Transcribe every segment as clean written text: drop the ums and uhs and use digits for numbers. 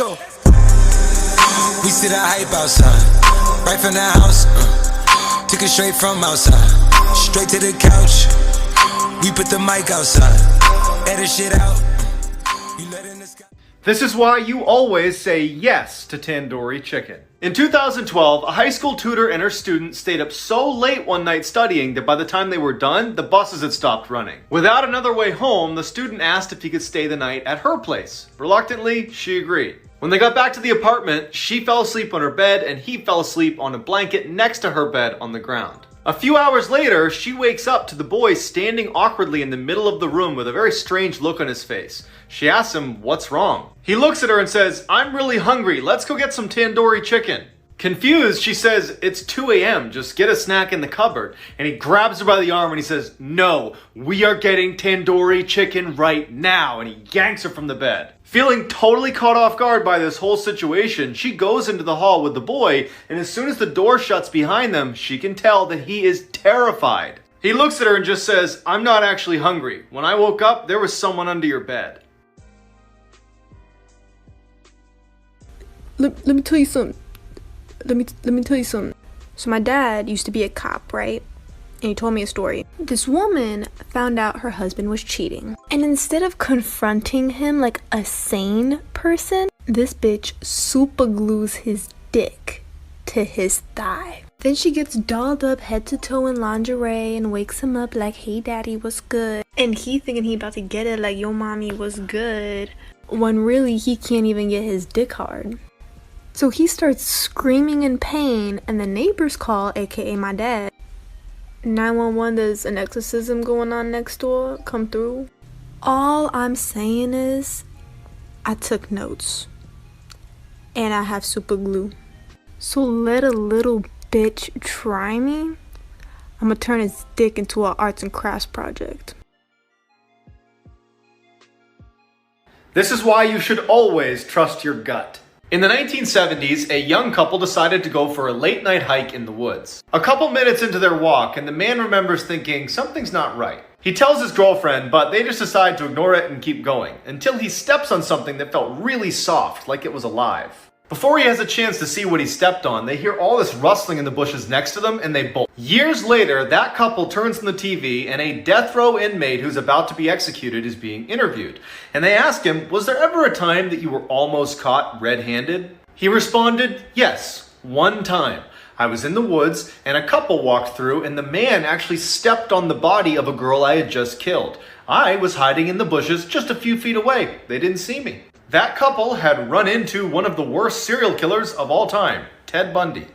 go. We see the hype outside, right from the house. Took it straight from outside, straight to the couch. We put the mic outside, edit shit out. You let in the sky. This is why you always say yes to tandoori chicken. In 2012, a high school tutor and her student stayed up so late one night studying that by the time they were done, the buses had stopped running. Without another way home, the student asked if he could stay the night at her place. Reluctantly, she agreed. When they got back to the apartment, she fell asleep on her bed and he fell asleep on a blanket next to her bed on the ground. A few hours later, she wakes up to the boy standing awkwardly in the middle of the room with a very strange look on his face. She asks him, "What's wrong?" He looks at her and says, "I'm really hungry. Let's go get some tandoori chicken." Confused, she says, "It's 2 a.m. Just get a snack in the cupboard." And he grabs her by the arm and he says, "No, we are getting tandoori chicken right now." And he yanks her from the bed. Feeling totally caught off guard by this whole situation, she goes into the hall with the boy, and as soon as the door shuts behind them, she can tell that he is terrified. He looks at her and just says, "I'm not actually hungry. When I woke up, there was someone under your bed." Let me tell you something. Let me tell you something. So my dad used to be a cop, right? And he told me a story. This woman found out her husband was cheating. And instead of confronting him like a sane person, this bitch super glues his dick to his thigh. Then she gets dolled up head to toe in lingerie and wakes him up like, "Hey daddy, what's good?" And he thinking he about to get it like, "Yo mommy, what's good?" When really he can't even get his dick hard. So he starts screaming in pain and the neighbors call, aka my dad. 911, there's an exorcism going on next door, come through. All I'm saying is, I took notes. And I have super glue. So let a little bitch try me, I'ma turn his dick into an arts and crafts project. This is why you should always trust your gut. In the 1970s, a young couple decided to go for a late night hike in the woods. A couple minutes into their walk, and the man remembers thinking something's not right. He tells his girlfriend, but they just decide to ignore it and keep going, until he steps on something that felt really soft, like it was alive. Before he has a chance to see what he stepped on, they hear all this rustling in the bushes next to them and they bolt. Years later, that couple turns on the TV and a death row inmate who's about to be executed is being interviewed. And they ask him, "Was there ever a time that you were almost caught red-handed?" He responded, "Yes, one time. I was in the woods and a couple walked through and the man actually stepped on the body of a girl I had just killed. I was hiding in the bushes just a few feet away. They didn't see me." That couple had run into one of the worst serial killers of all time, Ted Bundy.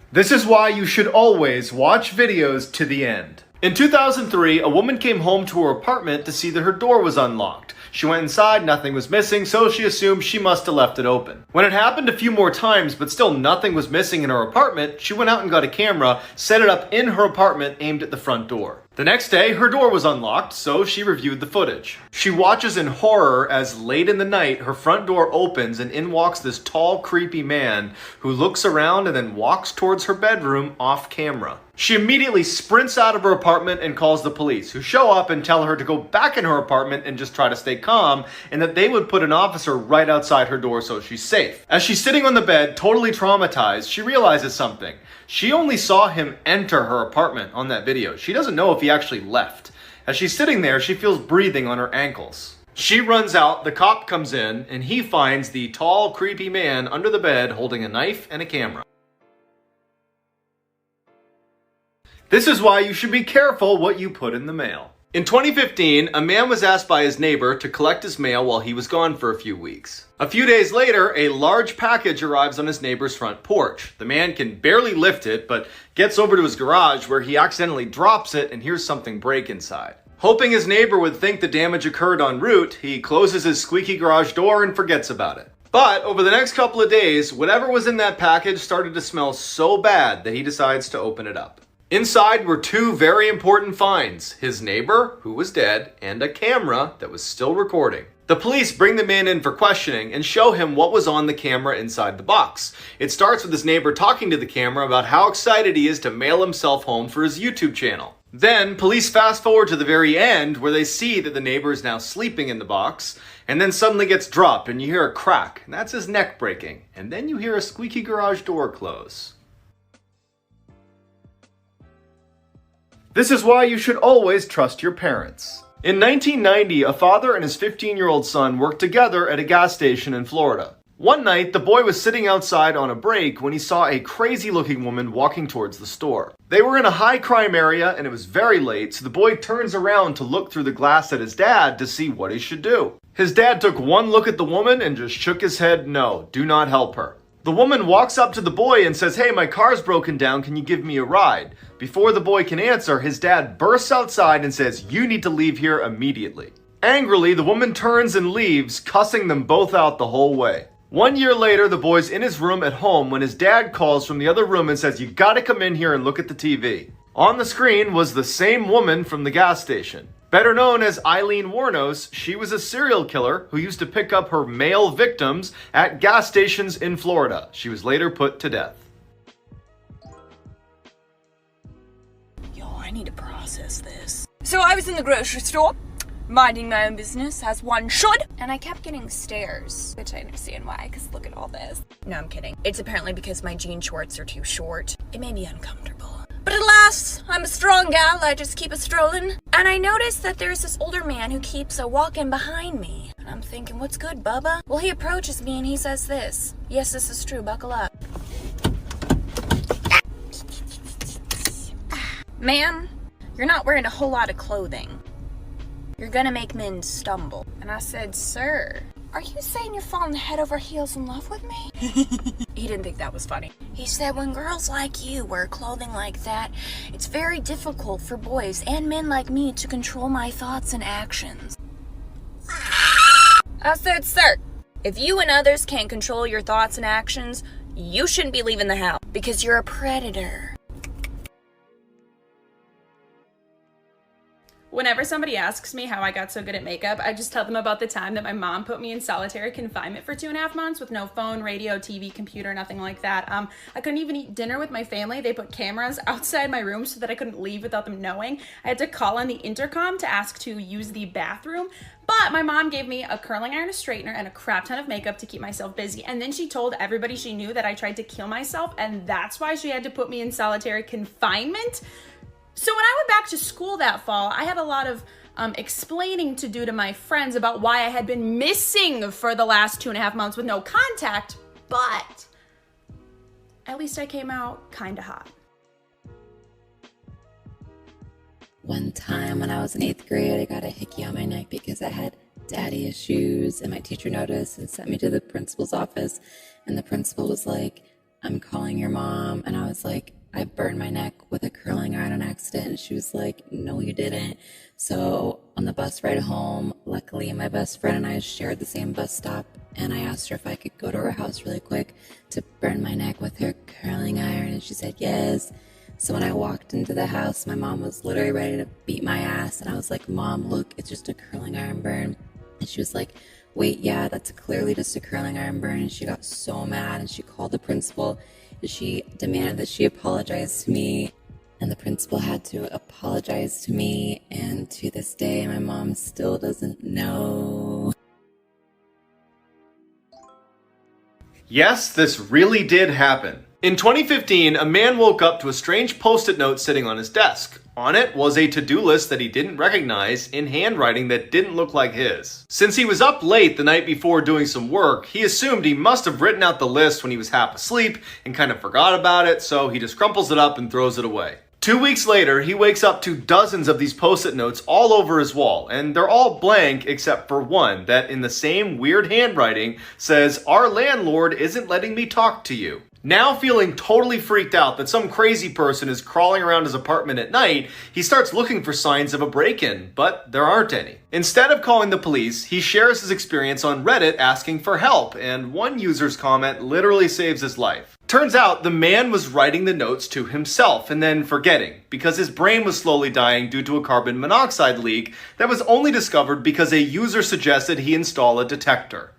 This is why you should always watch videos to the end. In 2003, a woman came home to her apartment to see that her door was unlocked. She went inside, nothing was missing, so she assumed she must have left it open. When it happened a few more times, but still nothing was missing in her apartment, she went out and got a camera, set it up in her apartment aimed at the front door. The next day, her door was unlocked, so she reviewed the footage. She watches in horror as late in the night, her front door opens and in walks this tall, creepy man who looks around and then walks towards her bedroom off camera. She immediately sprints out of her apartment and calls the police, who show up and tell her to go back in her apartment and just try to stay calm, and that they would put an officer right outside her door so she's safe. As she's sitting on the bed, totally traumatized, she realizes something. She only saw him enter her apartment on that video. She doesn't know if he actually left. As she's sitting there, she feels breathing on her ankles. She runs out, the cop comes in, and he finds the tall, creepy man under the bed holding a knife and a camera. This is why you should be careful what you put in the mail. In 2015, a man was asked by his neighbor to collect his mail while he was gone for a few weeks. A few days later, a large package arrives on his neighbor's front porch. The man can barely lift it, but gets over to his garage where he accidentally drops it and hears something break inside. Hoping his neighbor would think the damage occurred en route, he closes his squeaky garage door and forgets about it. But over the next couple of days, whatever was in that package started to smell so bad that he decides to open it up. Inside were two very important finds, his neighbor, who was dead, and a camera that was still recording. The police bring the man in for questioning and show him what was on the camera inside the box. It starts with his neighbor talking to the camera about how excited he is to mail himself home for his YouTube channel. Then, police fast forward to the very end where they see that the neighbor is now sleeping in the box, and then suddenly gets dropped and you hear a crack, and that's his neck breaking, and then you hear a squeaky garage door close. This is why you should always trust your parents. In 1990, a father and his 15-year-old son worked together at a gas station in Florida. One night, the boy was sitting outside on a break when he saw a crazy-looking woman walking towards the store. They were in a high-crime area and it was very late, so the boy turns around to look through the glass at his dad to see what he should do. His dad took one look at the woman and just shook his head, no, do not help her. The woman walks up to the boy and says, "Hey, my car's broken down, can you give me a ride?" Before the boy can answer, his dad bursts outside and says, "You need to leave here immediately." Angrily, the woman turns and leaves, cussing them both out the whole way. 1 year later, the boy's in his room at home when his dad calls from the other room and says, "You gotta come in here and look at the TV." On the screen was the same woman from the gas station. Better known as Eileen Wuornos, she was a serial killer who used to pick up her male victims at gas stations in Florida. She was later put to death. Yo, I need to process this. So I was in the grocery store, minding my own business, as one should, and I kept getting stares, which I understand why, because look at all this. No, I'm kidding. It's apparently because my jean shorts are too short. It made me uncomfortable. But alas, I'm a strong gal, I just keep a-strolling. And I noticed that there's this older man who keeps a-walking behind me. And I'm thinking, what's good, Bubba? Well, he approaches me and he says this. Yes, this is true, buckle up. "Ma'am, you're not wearing a whole lot of clothing. You're gonna make men stumble." And I said, "Sir, are you saying you're falling head over heels in love with me?" He didn't think that was funny. He said, "When girls like you wear clothing like that, it's very difficult for boys and men like me to control my thoughts and actions." I said, "Sir, if you and others can't control your thoughts and actions, you shouldn't be leaving the house because you're a predator." Whenever somebody asks me how I got so good at makeup, I just tell them about the time that my mom put me in solitary confinement for 2.5 months with no phone, radio, TV, computer, nothing like that. I couldn't even eat dinner with my family. They put cameras outside my room so that I couldn't leave without them knowing. I had to call on the intercom to ask to use the bathroom. But my mom gave me a curling iron, a straightener, and a crap ton of makeup to keep myself busy. And then she told everybody she knew that I tried to kill myself, and that's why she had to put me in solitary confinement. So when I went back to school that fall, I had a lot of explaining to do to my friends about why I had been missing for the last 2.5 months with no contact, but at least I came out kinda hot. One time when I was in 8th grade, I got a hickey on my neck because I had daddy issues, and my teacher noticed and sent me to the principal's office, and the principal was like, "I'm calling your mom," and I was like, "I burned my neck with a curling iron on accident." And she was like, "No, you didn't." So on the bus ride home, luckily my best friend and I shared the same bus stop, and I asked her if I could go to her house really quick to burn my neck with her curling iron, and she said yes. So when I walked into the house, my mom was literally ready to beat my ass, and I was like, "Mom, look, it's just a curling iron burn." And she was like, "Wait, yeah, that's clearly just a curling iron burn." And she got so mad, and she called the principal. She demanded that she apologize to me, and the principal had to apologize to me, and to this day my mom still doesn't know. Yes, this really did happen. In 2015, a man woke up to a strange post-it note sitting on his desk. On it was a to-do list that he didn't recognize in handwriting that didn't look like his. Since he was up late the night before doing some work, he assumed he must have written out the list when he was half asleep and kind of forgot about it, so he just crumples it up and throws it away. 2 weeks later, he wakes up to dozens of these post-it notes all over his wall, and they're all blank except for one that, in the same weird handwriting, says, "Our landlord isn't letting me talk to you." Now feeling totally freaked out that some crazy person is crawling around his apartment at night, he starts looking for signs of a break-in, but there aren't any. Instead of calling the police, he shares his experience on Reddit asking for help, and one user's comment literally saves his life. Turns out the man was writing the notes to himself and then forgetting, because his brain was slowly dying due to a carbon monoxide leak that was only discovered because a user suggested he install a detector.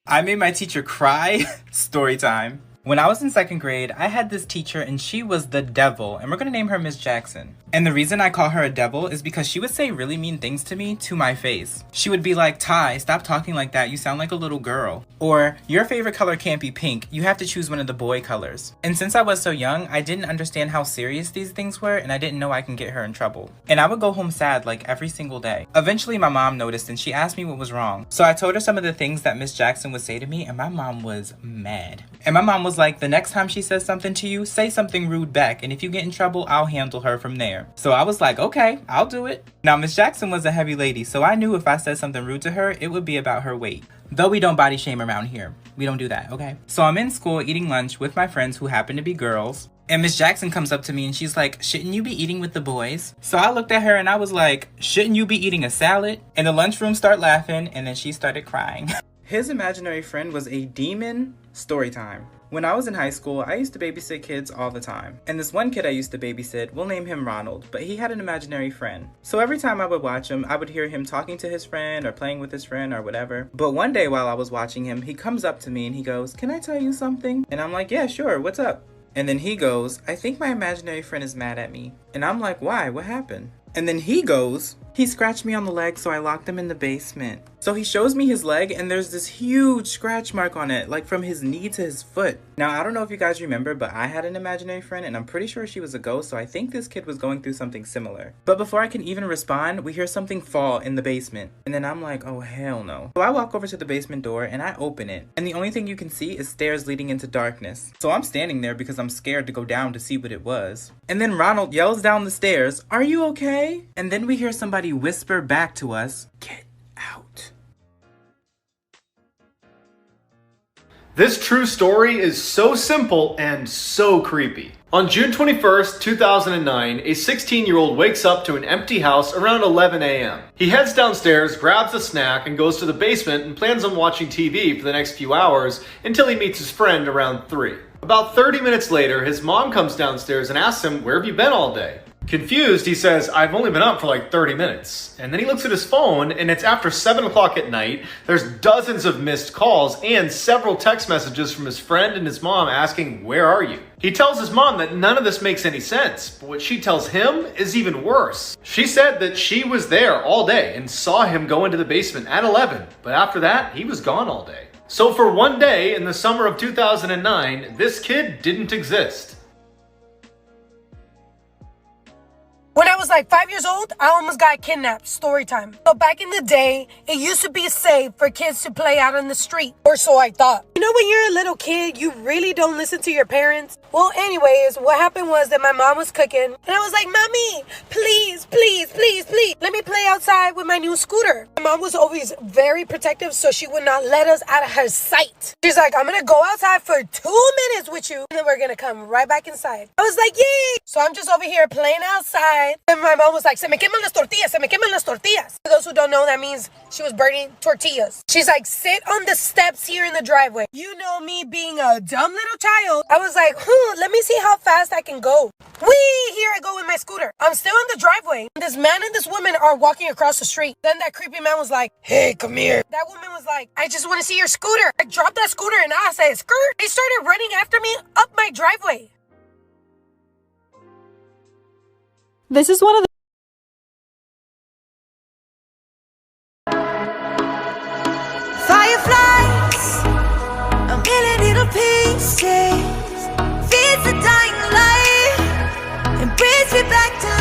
I made my teacher cry. Story time. When I was in 2nd grade, I had this teacher and she was the devil, and we're gonna name her Miss Jackson. And the reason I call her a devil is because she would say really mean things to me to my face. She would be like, Ty, stop talking like that, you sound like a little girl. Or, your favorite color can't be pink, you have to choose one of the boy colors. And since I was so young, I didn't understand how serious these things were, and I didn't know I can get her in trouble. And I would go home sad like every single day. Eventually my mom noticed and she asked me what was wrong. So I told her some of the things that Miss Jackson would say to me, and my mom was mad. And my mom was like, the next time she says something to you, say something rude back, and if you get in trouble, I'll handle her from there. So I was like, okay, I'll do it. Now Miss Jackson was a heavy lady, so I knew if I said something rude to her, it would be about her weight. Though we don't body shame around here. We don't do that, okay? So I'm in school eating lunch with my friends who happen to be girls. And Miss Jackson comes up to me and she's like, shouldn't you be eating with the boys? So I looked at her and I was like, shouldn't you be eating a salad? And the lunchroom started laughing and then she started crying. His imaginary friend was a demon. Story time. When I was in high school, I used to babysit kids all the time. And this one kid I used to babysit, we'll name him Ronald, but he had an imaginary friend. So every time I would watch him, I would hear him talking to his friend or playing with his friend or whatever. But one day while I was watching him, he comes up to me and he goes, can I tell you something? And I'm like, yeah, sure, what's up? And then he goes, I think my imaginary friend is mad at me. And I'm like, why? What happened? And then he goes, he scratched me on the leg, so I locked him in the basement. So he shows me his leg and there's this huge scratch mark on it, like from his knee to his foot. Now, I don't know if you guys remember, but I had an imaginary friend and I'm pretty sure she was a ghost, so I think this kid was going through something similar. But before I can even respond, we hear something fall in the basement. And then I'm like, oh hell no. So I walk over to the basement door and I open it. And the only thing you can see is stairs leading into darkness. So I'm standing there because I'm scared to go down to see what it was. And then Ronald yells down the stairs, are you okay? And then we hear somebody whisper back to us, get out. This true story is so simple and so creepy. On June 21st, 2009, a 16-year-old wakes up to an empty house around 11 a.m. He heads downstairs, grabs a snack, and goes to the basement and plans on watching TV for the next few hours until he meets his friend around 3. About 30 minutes later, his mom comes downstairs and asks him, where have you been all day? Confused, he says, I've only been up for like 30 minutes. And then he looks at his phone and it's after 7 o'clock at night. There's dozens of missed calls and several text messages from his friend and his mom asking, where are you? He tells his mom that none of this makes any sense, but what she tells him is even worse. She said that she was there all day and saw him go into the basement at 11, but after that, he was gone all day. So for one day in the summer of 2009, this kid didn't exist. When I was like 5 years old, I almost got kidnapped. Story time. So back in the day, it used to be safe for kids to play out on the street. Or so I thought. You know when you're a little kid, you really don't listen to your parents? Well, anyways, what happened was that my mom was cooking. And I was like, Mommy, please, please, please, please, let me play outside with my new scooter. My mom was always very protective, so she would not let us out of her sight. She's like, I'm gonna go outside for 2 minutes with you, and then we're gonna come right back inside. I was like, yay! So I'm just over here playing outside. And my mom was like, se me queman las tortillas, se me queman las tortillas. For those who don't know, that means she was burning tortillas. She's like, sit on the steps here in the driveway. You know me being a dumb little child. I was like, let me see how fast I can go. Whee! Here I go with my scooter. I'm still in the driveway. This man and this woman are walking across the street. Then that creepy man was like, hey, come here. That woman was like, I just want to see your scooter. I dropped that scooter and I said, skirt. They started running after me up my driveway. This is one of the fireflies, a million little pieces, feeds the dying light and brings me back to life.